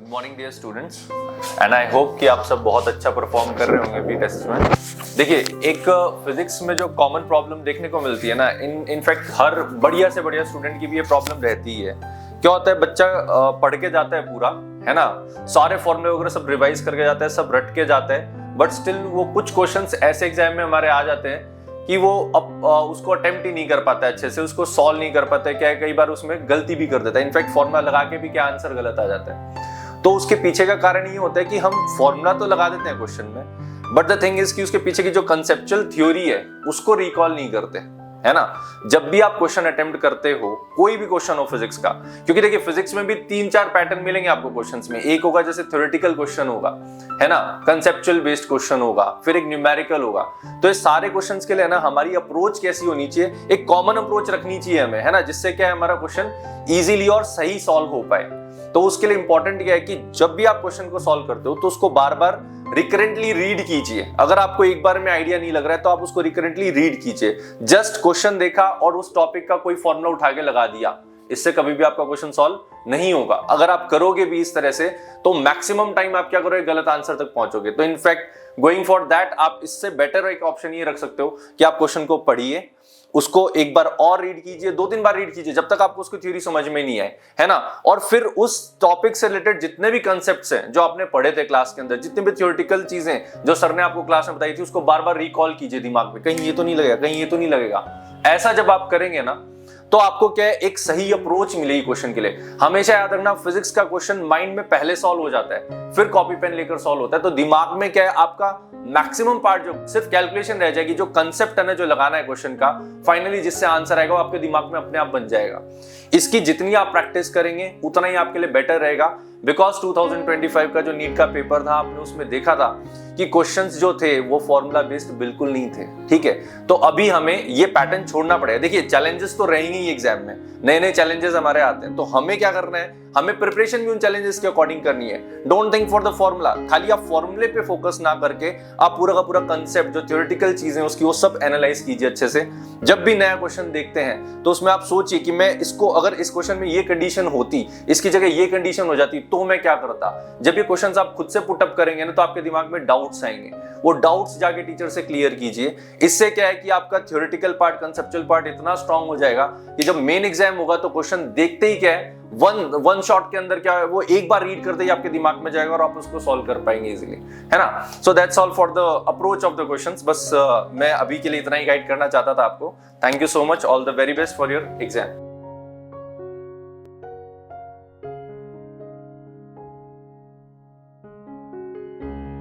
Good morning dear students and I hope कि आप सब बहुत अच्छा परफॉर्म कर रहे होंगे प्री टेस्ट में। देखिए, एक फिजिक्स में जो कॉमन प्रॉब्लम देखने को मिलती है ना, इनफैक्ट हर बढ़िया से बढ़िया स्टूडेंट की भी ये प्रॉब्लम रहती है। क्या होता है, बच्चा पढ़ के जाता है पूरा, है ना, सारे फॉर्मूले वगैरह सब रिवाइज करके जाता है, सब रट के जाता है, बट स्टिल वो कुछ क्वेश्चंस ऐसे एग्जाम में हमारे आ जाते हैं कि वो उसको अटेम्प्ट ही नहीं कर पाता है अच्छे से, उसको सॉल्व नहीं कर पाता है। क्या है, कई बार उसमें गलती भी कर देता है, इनफैक्ट फॉर्मूला लगा के भी क्या आंसर गलत आ जाता है। तो उसके पीछे का कारण ये होता है कि हम फॉर्मूला तो लगा देते हैं क्वेश्चन में, बट द थिंग इज कि उसके पीछे की जो कंसेप्चुअल थ्योरी है उसको रिकॉल नहीं करते, है ना। जब भी आप क्वेश्चन अटेम्प्ट करते हो, कोई भी क्वेश्चन हो फिजिक्स का, क्योंकि देखिए फिजिक्स में भी 3-4 पैटर्न मिलेंगे आपको क्वेश्चंस में। एक होगा जैसे थ्योरेटिकल क्वेश्चन होगा, है ना, कंसेप्चुअल बेस्ड क्वेश्चन होगा, फिर एक न्यूमेरिकल होगा। तो ये सारे क्वेश्चंस के लिए ना हमारी अप्रोच कैसी होनी चाहिए, एक कॉमन अप्रोच रखनी चाहिए हमें, है ना, जिससे क्या है हमारा क्वेश्चन इजीली और सही सॉल्व हो पाए। तो उसके लिए इंपॉर्टेंट क्या है कि जब भी आप क्वेश्चन को सॉल्व करते हो तो उसको बार बार रिकरेंटली रीड कीजिए। अगर आपको एक बार में आइडिया नहीं लग रहा है तो आप उसको रिकरेंटली रीड कीजिए। जस्ट क्वेश्चन देखा और उस टॉपिक का कोई फॉर्मूला उठा के लगा दिया, इससे कभी भी आपका क्वेश्चन सॉल्व नहीं होगा। अगर आप करोगे भी इस तरह से तो मैक्सिमम टाइम आप क्या करोगे, गलत आंसर तक पहुंचोगे। तो इनफैक्ट गोइंग फॉर दैट आप इससे बेटर एक ऑप्शन ये रख सकते हो कि आप क्वेश्चन को पढ़िए, उसको एक बार और रीड कीजिए, 2-3 बार रीड कीजिए जब तक आपको उसकी थ्योरी समझ में नहीं आए, है ना। और फिर उस टॉपिक से रिलेटेड जितने भी कंसेप्ट्स हैं जो आपने पढ़े थे क्लास के अंदर, जितने भी थ्योरेटिकल चीजें जो सर ने आपको क्लास में बताई थी, उसको बार बार रिकॉल कीजिए दिमाग में, कहीं ये तो नहीं लगेगा, कहीं ये तो नहीं लगेगा। ऐसा जब आप करेंगे ना तो आपको क्या है, एक सही अप्रोच मिलेगी क्वेश्चन के लिए। हमेशा याद रखना, फिजिक्स का क्वेश्चन माइंड में पहले सॉल्व हो जाता है, फिर कॉपी पेन लेकर सॉल्व होता है। तो दिमाग में क्या है, आपका मैक्सिमम पार्ट जो सिर्फ कैलकुलेशन रह जाएगी, जो कंसेप्ट है ना, जो लगाना है क्वेश्चन का, फाइनली जिससे आंसर आएगा वो आपके दिमाग में अपने आप बन जाएगा। इसकी जितनी आप प्रैक्टिस करेंगे उतना ही आपके लिए बेटर रहेगा। बिकॉज 2025 का जो नीट का पेपर था, आपने उसमें देखा था कि क्वेश्चंस जो थे वो फॉर्मूला बेस्ड बिल्कुल नहीं थे, ठीक है। तो अभी हमें ये पैटर्न छोड़ना पड़ेगा। देखिए, चैलेंजेस तो रहेंगे ही एग्जाम में, नए नए चैलेंजेस हमारे आते हैं, तो हमें क्या करना है, हमें प्रिपरेशन भी उन चैलेंजेस के अकॉर्डिंग करनी है। Don't think for the formula, खाली आप फॉर्मूले पे फोकस ना करके आप पूरा का पूरा कंसेप्ट, जो थ्योरेटिकल चीजें उसकी, वो सब एनालाइज कीजिए अच्छे से। जब भी नया क्वेश्चन देखते हैं तो उसमें आप सोचिए कि मैं इसको, अगर इस क्वेश्चन में ये कंडीशन होती, इसकी जगह ये कंडीशन हो जाती, तो मैं क्या करता। जब ये क्वेश्चंस आप खुद से पुटअप करेंगे ना तो आपके दिमाग में डाउट्स आएंगे, वो डाउट्स जाके टीचर से क्लियर कीजिए। इससे क्या है कि आपका थ्योरेटिकल पार्ट, कंसेप्चुअल पार्ट इतना स्ट्रांग हो जाएगा कि जब मेन एग्जाम होगा तो क्वेश्चन देखते ही क्या है, वन शॉट के अंदर क्या है, वो एक बार रीड करते ही आपके दिमाग में जाएगा और आप उसको सॉल्व कर पाएंगे इजीली, है ना। So that's all for the approach of the questions. बस मैं अभी के लिए इतना ही गाइड करना चाहता था आपको। Thank you so much, all the very best for your exam.